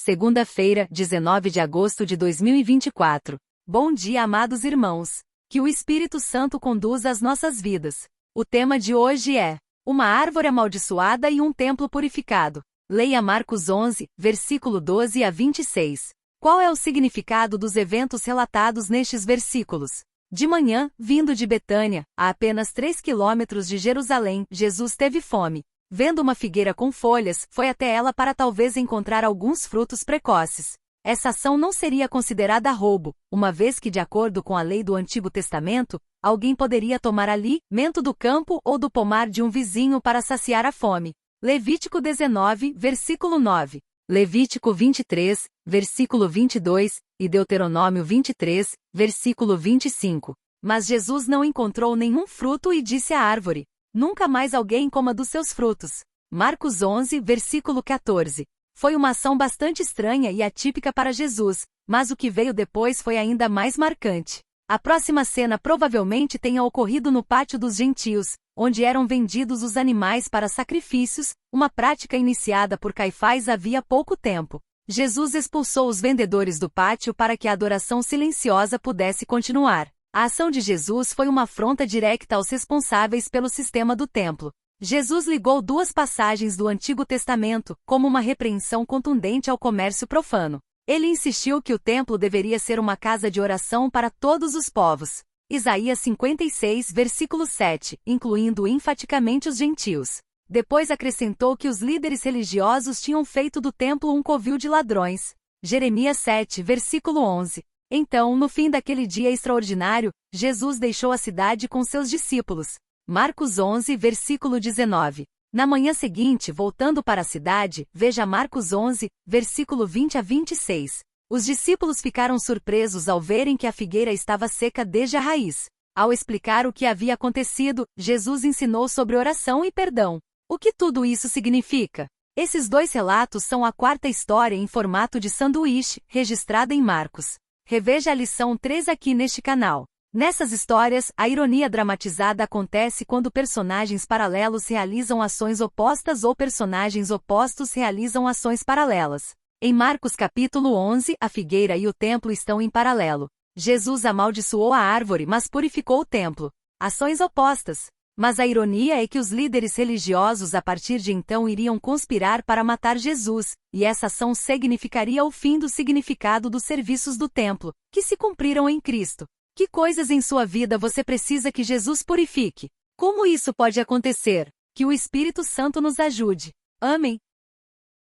Segunda-feira, 19 de agosto de 2024. Bom dia, amados irmãos. Que o Espírito Santo conduza as nossas vidas. O tema de hoje é uma árvore amaldiçoada e um templo purificado. Leia Marcos 11, versículo 12 a 26. Qual é o significado dos eventos relatados nestes versículos? De manhã, vindo de Betânia, a apenas 3 quilômetros de Jerusalém, Jesus teve fome. Vendo uma figueira com folhas, foi até ela para talvez encontrar alguns frutos precoces. Essa ação não seria considerada roubo, uma vez que, de acordo com a lei do Antigo Testamento, alguém poderia tomar ali, mento do campo ou do pomar de um vizinho para saciar a fome. Levítico 19, versículo 9. Levítico 23, versículo 22, e Deuteronômio 23, versículo 25. Mas Jesus não encontrou nenhum fruto e disse à árvore: nunca mais alguém coma dos seus frutos. Marcos 11, versículo 14. Foi uma ação bastante estranha e atípica para Jesus, mas o que veio depois foi ainda mais marcante. A próxima cena provavelmente tenha ocorrido no pátio dos gentios, onde eram vendidos os animais para sacrifícios, uma prática iniciada por Caifás havia pouco tempo. Jesus expulsou os vendedores do pátio para que a adoração silenciosa pudesse continuar. A ação de Jesus foi uma afronta direta aos responsáveis pelo sistema do templo. Jesus ligou duas passagens do Antigo Testamento, como uma repreensão contundente ao comércio profano. Ele insistiu que o templo deveria ser uma casa de oração para todos os povos. Isaías 56, versículo 7, incluindo enfaticamente os gentios. Depois acrescentou que os líderes religiosos tinham feito do templo um covil de ladrões. Jeremias 7, versículo 11. Então, no fim daquele dia extraordinário, Jesus deixou a cidade com seus discípulos. Marcos 11, versículo 19. Na manhã seguinte, voltando para a cidade, veja Marcos 11, versículo 20 a 26. Os discípulos ficaram surpresos ao verem que a figueira estava seca desde a raiz. Ao explicar o que havia acontecido, Jesus ensinou sobre oração e perdão. O que tudo isso significa? Esses dois relatos são a quarta história em formato de sanduíche, registrada em Marcos. Reveja a lição 3 aqui neste canal. Nessas histórias, a ironia dramatizada acontece quando personagens paralelos realizam ações opostas ou personagens opostos realizam ações paralelas. Em Marcos capítulo 11, a figueira e o templo estão em paralelo. Jesus amaldiçoou a árvore, mas purificou o templo. Ações opostas. Mas a ironia é que os líderes religiosos a partir de então iriam conspirar para matar Jesus, e essa ação significaria o fim do significado dos serviços do templo, que se cumpriram em Cristo. Que coisas em sua vida você precisa que Jesus purifique? Como isso pode acontecer? Que o Espírito Santo nos ajude. Amém.